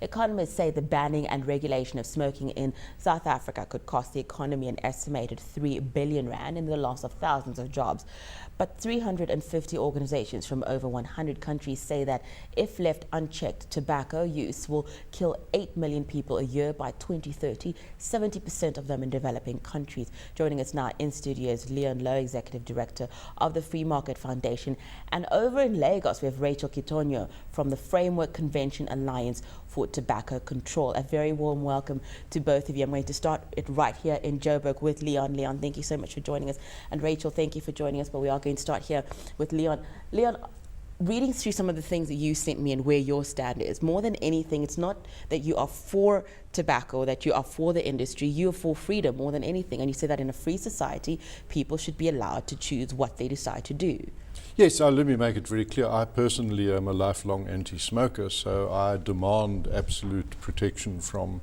economists say the banning and regulation of smoking in South Africa could cost the economy an estimated 3 billion rand and the loss of thousands of jobs. But 350 organizations from over 100 countries say that if left unchecked, tobacco use will kill 8 million people a year by 2030, 70% of them in developing countries. Joining us now in studio is Leon Lowe, Executive Director of the Free Market Foundation. And over in Lagos, we have Rachel Kitonyo from the Framework Convention Alliance for Tobacco Control. A very warm welcome to both of you. I'm going to start it right here in Joburg with Leon. Leon, thank you so much for joining us. And Rachel, thank you for joining us. But we are going to start here with Leon. Leon, reading through some of the things that you sent me and where your stand is, more than anything, it's not that you are for tobacco, that you are for the industry, you are for freedom more than anything. And you say that in a free society, people should be allowed to choose what they decide to do. Yes, let me make it very clear. I personally am a lifelong anti-smoker, so I demand absolute protection from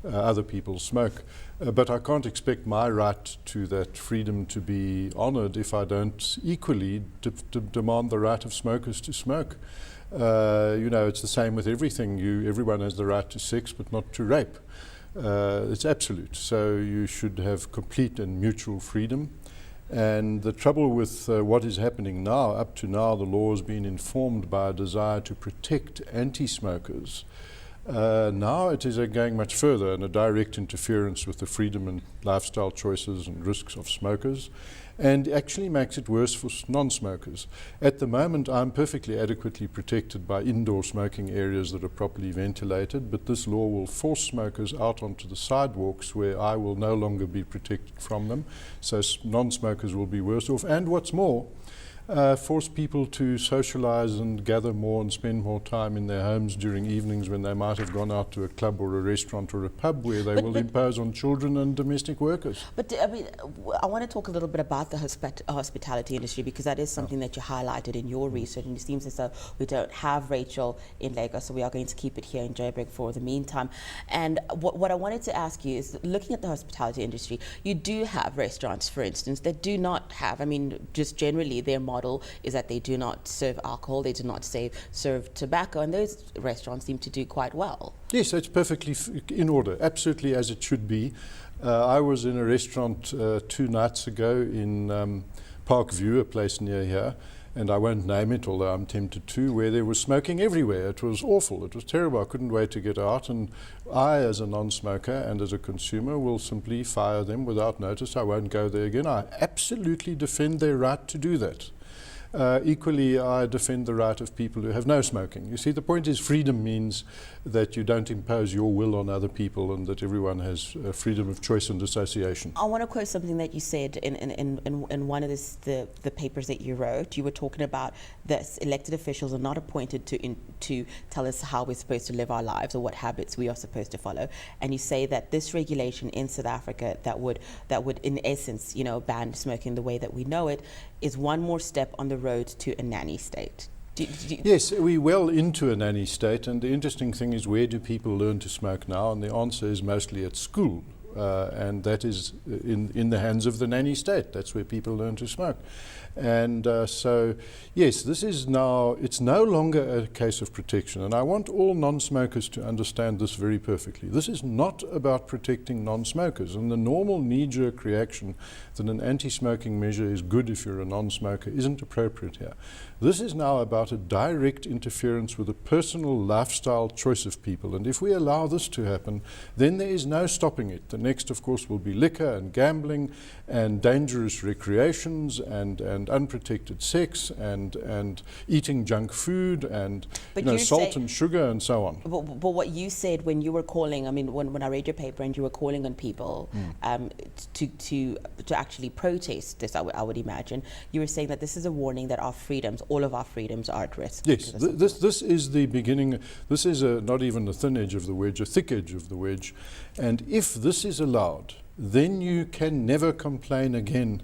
other people's smoke. But I can't expect my right to that freedom to be honoured if I don't equally demand the right of smokers to smoke. You know, it's the same with everything. Everyone has the right to sex, but not to rape. It's absolute. So you should have complete and mutual freedom. And the trouble with what is happening now, up to now, the law has been informed by a desire to protect anti-smokers. Now it is going much further and a direct interference with the freedom and lifestyle choices and risks of smokers, and actually makes it worse for non-smokers. At the moment, I'm perfectly adequately protected by indoor smoking areas that are properly ventilated, but this law will force smokers out onto the sidewalks where I will no longer be protected from them, so non-smokers will be worse off. And what's more, force people to socialize and gather more and spend more time in their homes during evenings when they might have gone out to a club or a restaurant or a pub, where they will impose on children and domestic workers. But I mean, I want to talk a little bit about the hospitality industry, because that is something that you highlighted in your research, and it seems as though we don't have Rachel in Lagos, so we are going to keep it here in Joburg for the meantime. And what I wanted to ask you is, looking at the hospitality industry, you do have restaurants, for instance, that do not have, I mean, just generally their model is that they do not serve alcohol, they do not serve tobacco, and those restaurants seem to do quite well. Yes, it's perfectly in order, absolutely as it should be. I was in a restaurant 2 nights ago in Park View, a place near here, and I won't name it, although I'm tempted to, where there was smoking everywhere. It was awful, it was terrible, I couldn't wait to get out, and I, as a non-smoker and as a consumer, will simply fire them without notice. I won't go there again. I absolutely defend their right to do that. Equally, I defend the right of people who have no smoking. You see, the point is, freedom means that you don't impose your will on other people, and that everyone has freedom of choice and association. I want to quote something that you said in one of the papers that you wrote. You were talking about that elected officials are not appointed to tell us how we're supposed to live our lives or what habits we are supposed to follow. And you say that this regulation in South Africa that would in essence, you know, ban smoking the way that we know it, is one more step on the road to a nanny state. Yes, we're well into a nanny state, and the interesting thing is, where do people learn to smoke now? And the answer is mostly at school, and that is in the hands of the nanny state. That's where people learn to smoke. And so, yes, this is now, it's no longer a case of protection. And I want all non-smokers to understand this very perfectly. This is not about protecting non-smokers. And the normal knee-jerk reaction that an anti-smoking measure is good if you're a non-smoker isn't appropriate here. This is now about a direct interference with the personal lifestyle choice of people. And if we allow this to happen, then there is no stopping it. The next, of course, will be liquor and gambling and dangerous recreations and unprotected sex and eating junk food and salt and sugar and so on. But what you said when you were calling, I mean, when I read your paper and you were calling on people to actually protest this, I would imagine, you were saying that this is a warning that our freedoms, all of our freedoms, are at risk. Yes, this is the beginning. This is not even the thin edge of the wedge, a thick edge of the wedge. And if this is allowed, then you can never complain again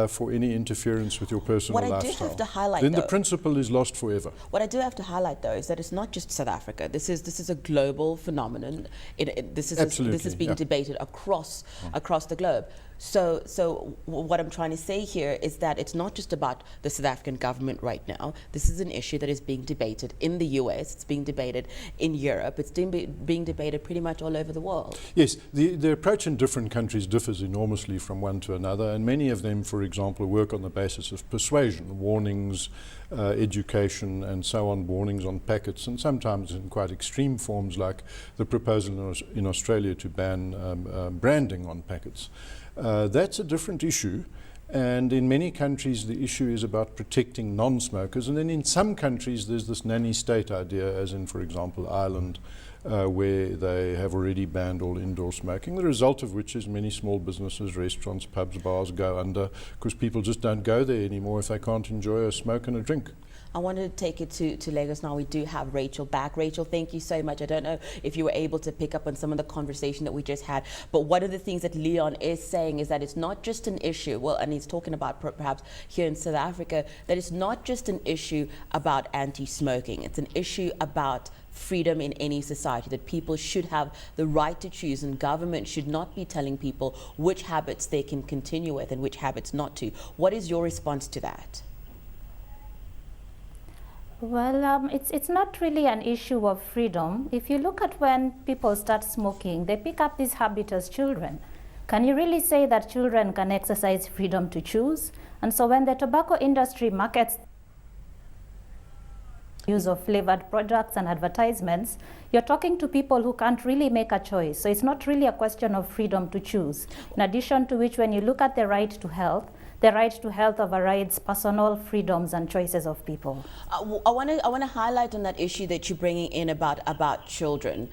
for any interference with your personal lifestyle. What I do have to highlight, then the principle is lost forever. What I do have to highlight, though, is that it's not just South Africa. This is a global phenomenon. This is being debated across the globe. So what I'm trying to say here is that it's not just about the South African government right now. This is an issue that is being debated in the US, it's being debated in Europe, it's being debated pretty much all over the world. Yes, the approach in different countries differs enormously from one to another, and many of them, for example, work on the basis of persuasion, warnings, education and so on, warnings on packets, and sometimes in quite extreme forms like the proposal in Australia to ban branding on packets. That's a different issue, and in many countries the issue is about protecting non-smokers, and then in some countries there's this nanny state idea, as in, for example, Ireland, where they have already banned all indoor smoking, the result of which is many small businesses, restaurants, pubs, bars go under because people just don't go there anymore if they can't enjoy a smoke and a drink. I wanted to take it to Lagos now. We do have Rachel back. Rachel, thank you so much. I don't know if you were able to pick up on some of the conversation that we just had, but one of the things that Leon is saying is that it's not just an issue, well, and he's talking about perhaps here in South Africa, that it's not just an issue about anti-smoking. It's an issue about freedom in any society, that people should have the right to choose, and government should not be telling people which habits they can continue with and which habits not to. What is your response to that? Well, it's not really an issue of freedom. If you look at when people start smoking, they pick up this habit as children. Can you really say that children can exercise freedom to choose? And so when the tobacco industry markets use of flavored products and advertisements, you're talking to people who can't really make a choice. So it's not really a question of freedom to choose. In addition to which, when you look at the right to health overrides personal freedoms and choices of people. I want to highlight on that issue that you're bringing in about children.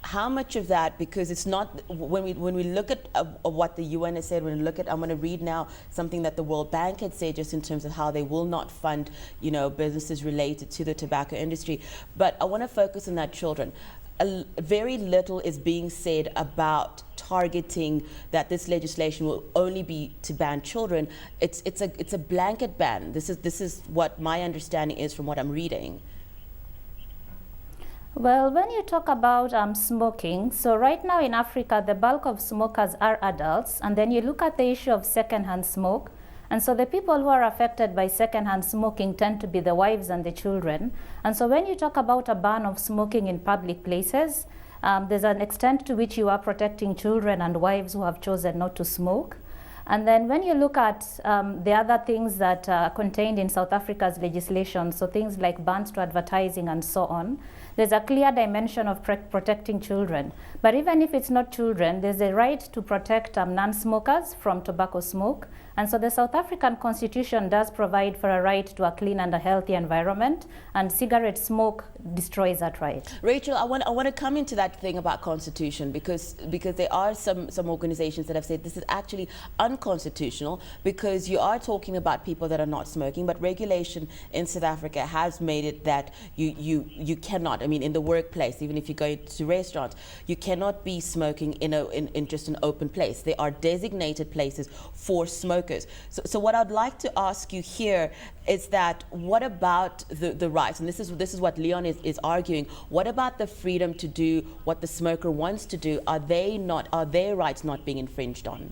How much of that, because it's not, when we look at what the UN has said, when we look at, I'm going to read now something that the World Bank had said just in terms of how they will not fund, businesses related to the tobacco industry. But I want to focus on that children. Very little is being said about targeting that this legislation will only be to ban children. It's a blanket ban. This is what my understanding is from what I'm reading. Well, when you talk about smoking, so right now in Africa, the bulk of smokers are adults, and then you look at the issue of secondhand smoke, and so the people who are affected by secondhand smoking tend to be the wives and the children. And so when you talk about a ban of smoking in public places, there's an extent to which you are protecting children and wives who have chosen not to smoke. And then when you look at the other things that are contained in South Africa's legislation, so things like bans to advertising and so on, there's a clear dimension of protecting children. But even if it's not children, there's a right to protect non-smokers from tobacco smoke. And so the South African Constitution does provide for a right to a clean and a healthy environment, and cigarette smoke destroys that right. Rachel, I want to come into that thing about Constitution, because there are some organizations that have said this is actually unconstitutional, because you are talking about people that are not smoking, but regulation in South Africa has made it that you cannot, I mean, in the workplace, even if you go to restaurants, you cannot be smoking in just an open place. There are designated places for smokers. So what I'd like to ask you here is that what about the rights, and this is what Leon is arguing, what about the freedom to do what the smoker wants to do? Are their rights not being infringed on?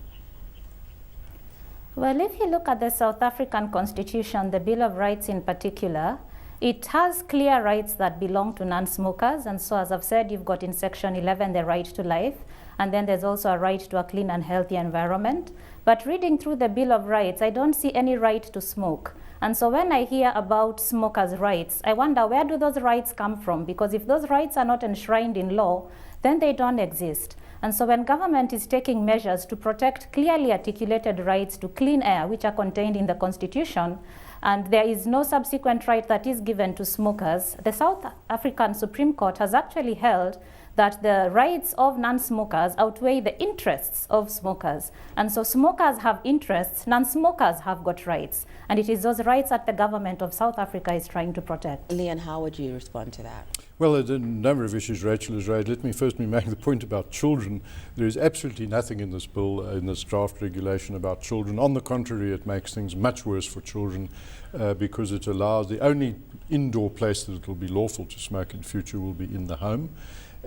Well, if you look at the South African Constitution, the Bill of Rights in particular, it has clear rights that belong to non-smokers. And so, as I've said, you've got in Section 11 the right to life, and then there's also a right to a clean and healthy environment. But reading through the Bill of Rights, I don't see any right to smoke. And so when I hear about smokers' rights, I wonder, where do those rights come from? Because if those rights are not enshrined in law, then they don't exist. And so when government is taking measures to protect clearly articulated rights to clean air, which are contained in the Constitution, and there is no subsequent right that is given to smokers, the South African Supreme Court has actually held that the rights of non-smokers outweigh the interests of smokers. And so smokers have interests, non-smokers have got rights. And it is those rights that the government of South Africa is trying to protect. Leon, how would you respond to that? Well, there are a number of issues Rachel has raised. Let me first make the point about children. There is absolutely nothing in this bill, in this draft regulation about children. On the contrary, it makes things much worse for children because it allows the only indoor place that it will be lawful to smoke in future will be in the home.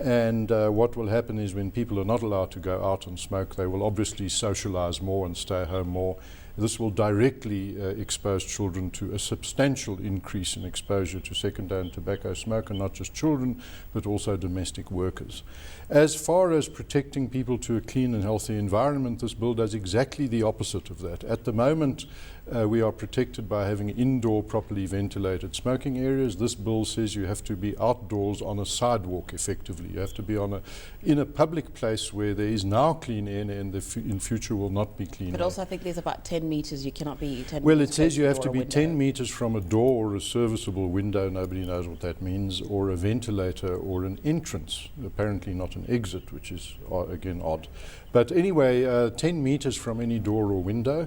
And what will happen is when people are not allowed to go out and smoke, they will obviously socialize more and stay home more. This will directly expose children to a substantial increase in exposure to secondhand tobacco smoke, and not just children, but also domestic workers. As far as protecting people to a clean and healthy environment, this bill does exactly the opposite of that. At the moment, we are protected by having indoor, properly ventilated smoking areas. This bill says you have to be outdoors on a sidewalk, effectively. You have to be in a public place where there is now clean air and in future will not be clean But air. also I think there's about 10 meters, you cannot be 10 Well, meters it says you have close to door be or 10 window. meters from a door or a serviceable window, nobody knows what that means, or a ventilator or an entrance, apparently not an exit, which is again odd. But anyway, 10 meters from any door or window.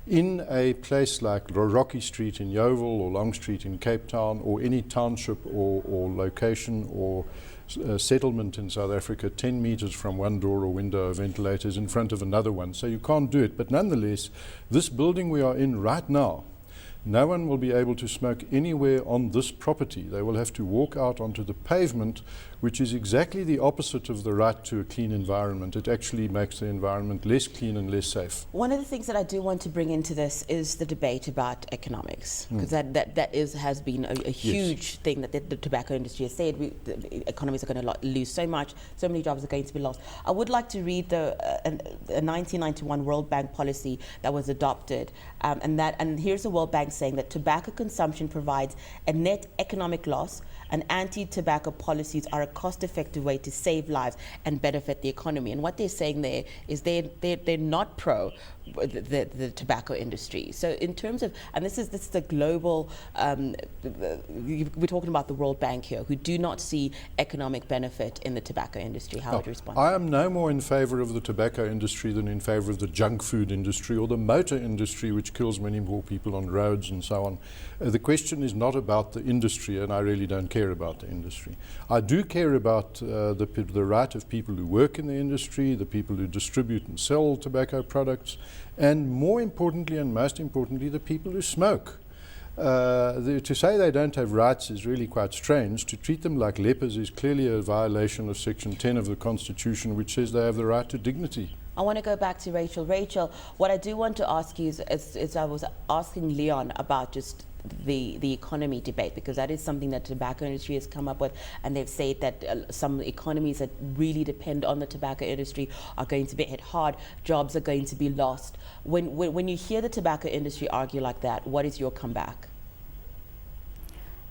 In a place like Rocky Street in Yeovil or Long Street in Cape Town, or any township or location or settlement in South Africa, 10 meters from one door or window or ventilators in front of another one. So you can't do it. But nonetheless, this building we are in right now, no one will be able to smoke anywhere on this property. They will have to walk out onto the pavement, which is exactly the opposite of the right to a clean environment. It actually makes the environment less clean and less safe. One of the things that I do want to bring into this is the debate about economics, because has been a huge thing that the tobacco industry has said. The economies are going to lose so much, so many jobs are going to be lost. I would like to read the 1991 World Bank policy that was adopted, and here's the World Bank saying that tobacco consumption provides a net economic loss, and anti-tobacco policies are a cost-effective way to save lives and benefit the economy. And what they're saying there is they're not pro the tobacco industry. So in terms of, and this is the global, we're talking about the World Bank here, who do not see economic benefit in the tobacco industry. How would you respond? I am no more in favor of the tobacco industry than in favor of the junk food industry or the motor industry, which kills many more people on roads and so on. The question is not about the industry, and I really don't care about the industry. I do care about the right of people who work in the industry, the people who distribute and sell tobacco products, and more importantly and most importantly, the people who smoke. To say they don't have rights is really quite strange. To treat them like lepers is clearly a violation of Section 10 of the Constitution, which says they have the right to dignity. I want to go back to Rachel. Rachel, what I do want to ask you is I was asking Leon about just the economy debate, because that is something that the tobacco industry has come up with, and they've said that some economies that really depend on the tobacco industry are going to be hit hard, jobs are going to be lost. When you hear the tobacco industry argue like that, what is your comeback?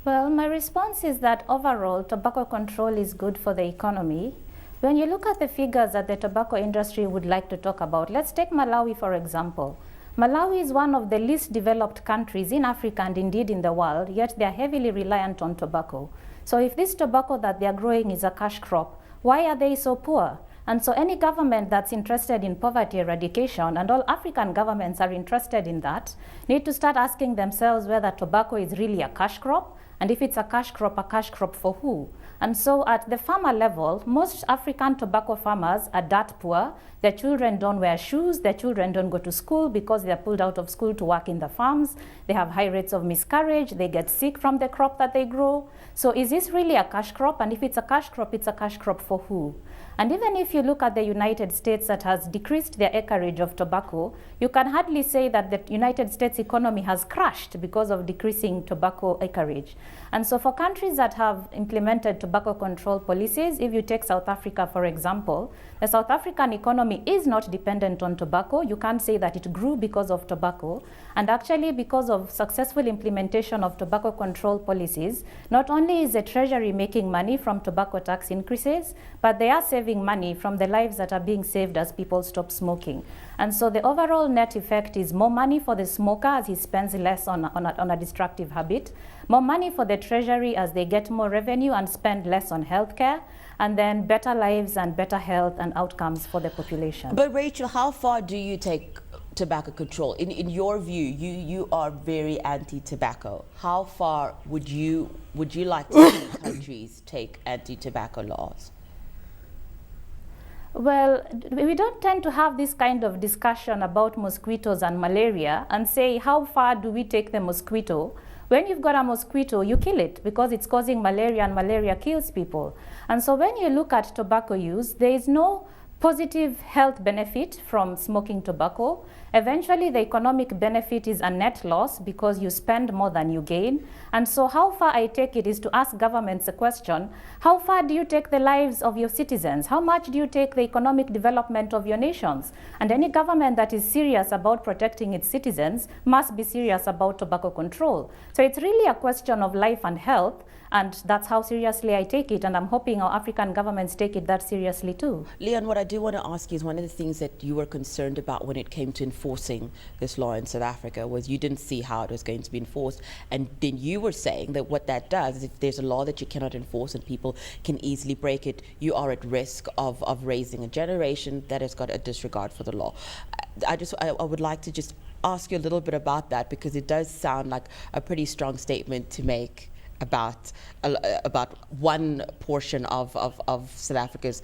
Well, my response is that overall, tobacco control is good for the economy. When you look at the figures that the tobacco industry would like to talk about, let's take Malawi, for example. Malawi is one of the least developed countries in Africa and indeed in the world, yet they are heavily reliant on tobacco. So if this tobacco that they are growing is a cash crop, why are they so poor? And so any government that's interested in poverty eradication, and all African governments are interested in that, need to start asking themselves whether tobacco is really a cash crop, and if it's a cash crop for who? And so at the farmer level, most African tobacco farmers are that poor. Their children don't wear shoes, their children don't go to school because they're pulled out of school to work in the farms. They have high rates of miscarriage, they get sick from the crop that they grow. So is this really a cash crop? And if it's a cash crop for who? And even if you look at the United States that has decreased their acreage of tobacco, you can hardly say that the United States economy has crashed because of decreasing tobacco acreage. And so for countries that have implemented tobacco control policies, if you take South Africa, for example, the South African economy is not dependent on tobacco. You can't say that it grew because of tobacco. And actually, because of successful implementation of tobacco control policies, not only is the Treasury making money from tobacco tax increases, but they are saving money from the lives that are being saved as people stop smoking. And so the overall net effect is more money for the smoker as he spends less on a destructive habit, more money for the Treasury as they get more revenue and spend less on healthcare, and then better lives and better health and outcomes for the population. But Rachel, how far do you take tobacco control? In your view, you are very anti-tobacco. How far would you like to see countries take anti-tobacco laws? Well, we don't tend to have this kind of discussion about mosquitoes and malaria and say how far do we take the mosquito When you've got a mosquito, you kill it because it's causing malaria, and malaria kills people. And so when you look at tobacco use, there is no positive health benefit from smoking tobacco. Eventually, the economic benefit is a net loss because you spend more than you gain. And so how far I take it is to ask governments a question: how far do you take the lives of your citizens? How much do you take the economic development of your nations? And any government that is serious about protecting its citizens must be serious about tobacco control. So it's really a question of life and health. And that's how seriously I take it, and I'm hoping our African governments take it that seriously too. Leon, what I do want to ask you is, one of the things that you were concerned about when it came to enforcing this law in South Africa was you didn't see how it was going to be enforced, and then you were saying that what that does is, if there's a law that you cannot enforce and people can easily break it, you are at risk of raising a generation that has got a disregard for the law. I would like to just ask you a little bit about that, because it does sound like a pretty strong statement to make about one portion of South Africa's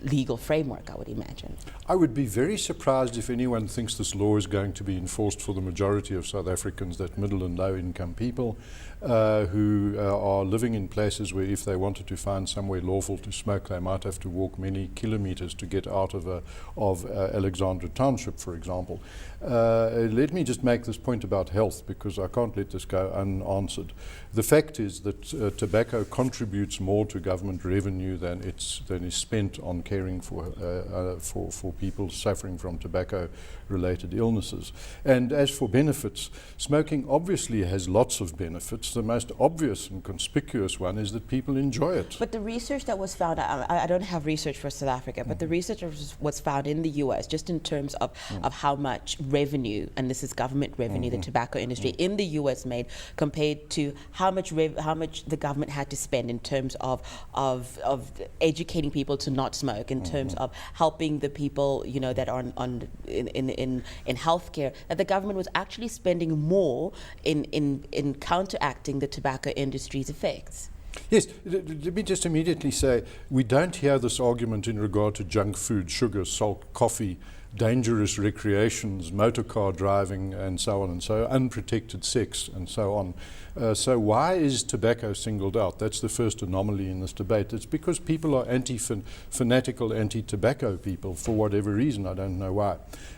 legal framework, I would imagine. I would be very surprised if anyone thinks this law is going to be enforced for the majority of South Africans, that middle and low income people who are living in places where, if they wanted to find somewhere lawful to smoke, they might have to walk many kilometers to get out of Alexandra Township, for example. Let me just make this point about health, because I can't let this go unanswered. The fact is that tobacco contributes more to government revenue than is spent on caring for people suffering from tobacco-related illnesses. And as for benefits, smoking obviously has lots of benefits. The most obvious and conspicuous one is that people enjoy it. But the research that was found, I don't have research for South Africa, but the research was found in the US, just in terms of how much revenue, and this is government revenue, the tobacco industry in the US made, compared to how much the government had to spend in terms of educating people to not smoke, in terms of helping the people, you know, that are in healthcare, that the government was actually spending more in counteracting the tobacco industry's effects. Yes, let me just immediately say, we don't hear this argument in regard to junk food, sugar, salt, coffee, dangerous recreations, motor car driving, and so on and so, unprotected sex, and so on. So why is tobacco singled out? That's the first anomaly in this debate. It's because people are fanatical anti-tobacco people for whatever reason. I don't know why.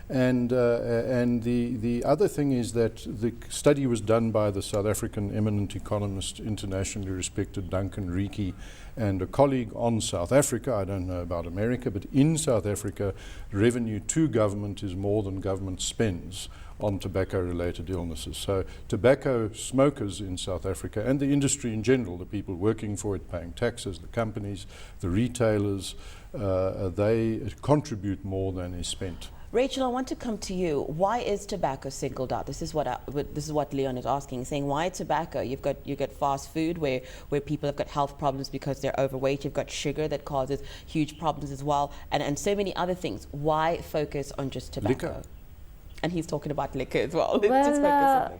And the other thing is that the study was done by the South African eminent economist, internationally respected Duncan Reekie, and a colleague on South Africa. I don't know about America, but in South Africa, revenue to government is more than government spends on tobacco-related illnesses. So tobacco smokers in South Africa, and the industry in general, the people working for it, paying taxes, the companies, the retailers, they contribute more than is spent. Rachel, I want to come to you. Why is tobacco singled out? This is what Leon is asking, saying why tobacco? You've got fast food where people have got health problems because they're overweight. You've got sugar that causes huge problems as well, and so many other things. Why focus on just tobacco? Liquor. And he's talking about liquor as well. Well,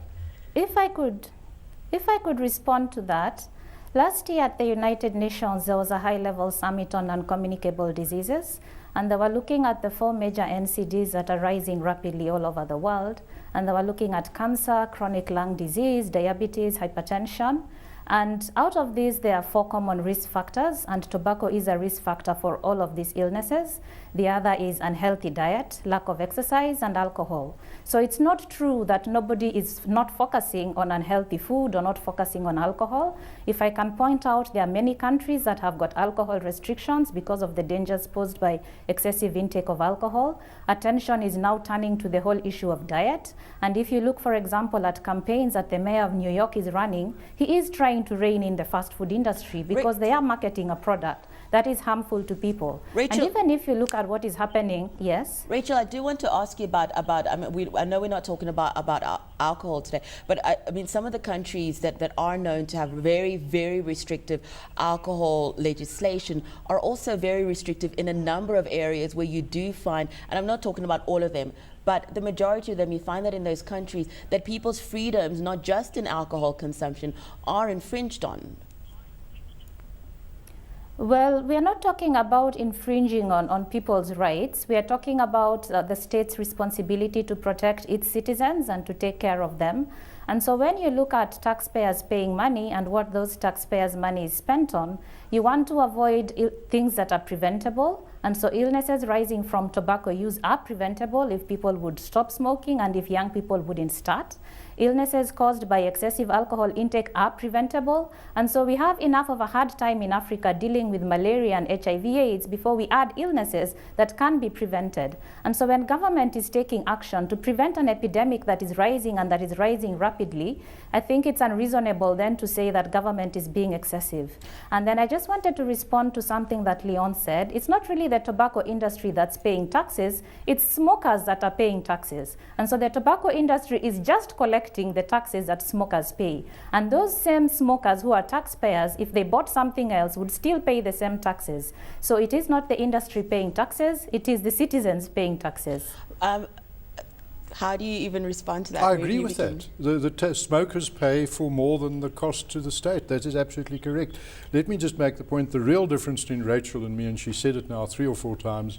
if I could respond to that, last year at the United Nations there was a high-level summit on non-communicable diseases, and they were looking at the 4 major NCDs that are rising rapidly all over the world, and they were looking at cancer, chronic lung disease, diabetes, hypertension. And out of these, there are 4 common risk factors, and tobacco is a risk factor for all of these illnesses. The other is unhealthy diet, lack of exercise, and alcohol. So it's not true that nobody is not focusing on unhealthy food or not focusing on alcohol. If I can point out, there are many countries that have got alcohol restrictions because of the dangers posed by excessive intake of alcohol. Attention is now turning to the whole issue of diet. And if you look, for example, at campaigns that the mayor of New York is running, he is trying to rein in the fast food industry because they are marketing a product that is harmful to people. Rachel, and even if you look at what is happening, yes? Rachel, I do want to ask you about I mean, I know we're not talking about alcohol today, but I mean, some of the countries that are known to have very, very restrictive alcohol legislation are also very restrictive in a number of areas where you do find, and I'm not talking about all of them, but the majority of them, you find that in those countries that people's freedoms, not just in alcohol consumption, are infringed on. Well, we are not talking about infringing on people's rights. We are talking about the state's responsibility to protect its citizens and to take care of them. And so when you look at taxpayers paying money and what those taxpayers' money is spent on, you want to avoid things that are preventable. And so illnesses rising from tobacco use are preventable if people would stop smoking and if young people wouldn't start. Illnesses caused by excessive alcohol intake are preventable. And so we have enough of a hard time in Africa dealing with malaria and HIV/AIDS before we add illnesses that can be prevented. And so when government is taking action to prevent an epidemic that is rising and that is rising rapidly, I think it's unreasonable then to say that government is being excessive. And then I just wanted to respond to something that Leon said. It's not really the tobacco industry that's paying taxes, it's smokers that are paying taxes. And so the tobacco industry is just collecting the taxes that smokers pay. And those same smokers who are taxpayers, if they bought something else, would still pay the same taxes. So it is not the industry paying taxes, it is the citizens paying taxes. How do you even respond to that? I agree with that. The smokers pay for more than the cost to the state. That is absolutely correct. Let me just make the point, the real difference between Rachel and me, and she said it now 3 or 4 times,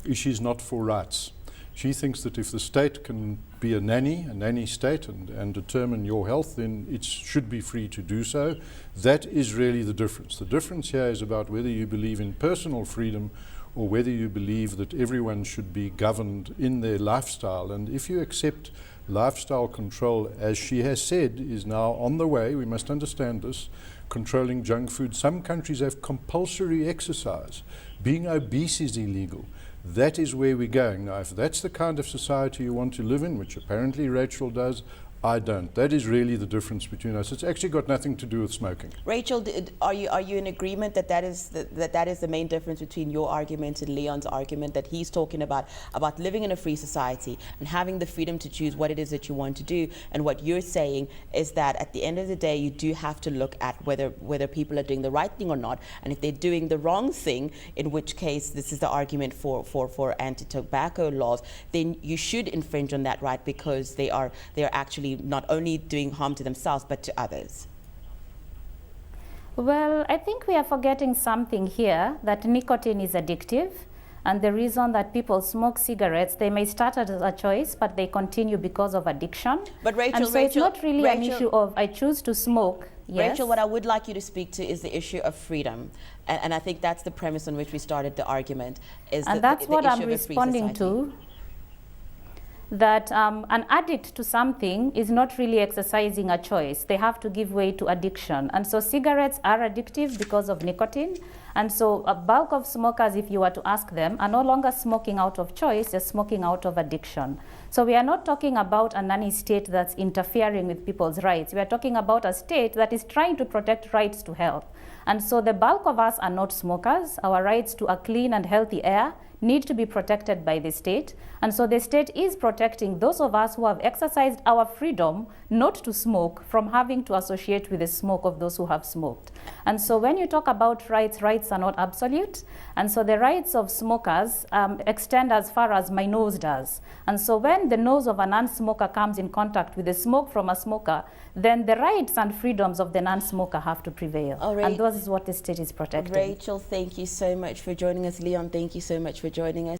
is she's not for rights. She thinks that if the state can be a nanny state, and determine your health, then it should be free to do so. That is really the difference. The difference here is about whether you believe in personal freedom or whether you believe that everyone should be governed in their lifestyle. And if you accept lifestyle control, as she has said, is now on the way, we must understand this, controlling junk food. Some countries have compulsory exercise. Being obese is illegal. That is where we're going. Now, if that's the kind of society you want to live in, which apparently Rachel does, I don't. That is really the difference between us. It's actually got nothing to do with smoking. Rachel, are you in agreement that that is the main difference between your argument and Leon's argument, that he's talking about living in a free society and having the freedom to choose what it is that you want to do, and what you're saying is that at the end of the day you do have to look at whether people are doing the right thing or not, and if they're doing the wrong thing, in which case this is the argument for anti-tobacco laws, then you should infringe on that right, because they are actually not only doing harm to themselves but to others. Well, I think we are forgetting something here, that nicotine is addictive, and the reason that people smoke cigarettes, they may start as a choice, but they continue because of addiction. But Rachel, and so it's not really an issue of I choose to smoke. Yes. Rachel, what I would like you to speak to is the issue of freedom, and I think that's the premise on which we started the argument. And that's what I'm responding to. That an addict to something is not really exercising a choice. They have to give way to addiction. And so cigarettes are addictive because of nicotine. And so a bulk of smokers, if you were to ask them, are no longer smoking out of choice, they're smoking out of addiction. So we are not talking about a nanny state that's interfering with people's rights. We are talking about a state that is trying to protect rights to health. And so the bulk of us are not smokers. Our rights to a clean and healthy air need to be protected by the state. And so the state is protecting those of us who have exercised our freedom not to smoke from having to associate with the smoke of those who have smoked. And so when you talk about rights, rights are not absolute. And so the rights of smokers extend as far as my nose does. And so when the nose of a non-smoker comes in contact with the smoke from a smoker, then the rights and freedoms of the non-smoker have to prevail. And this is what the state is protecting. Rachel, thank you so much for joining us. Leon, thank you so much for joining us.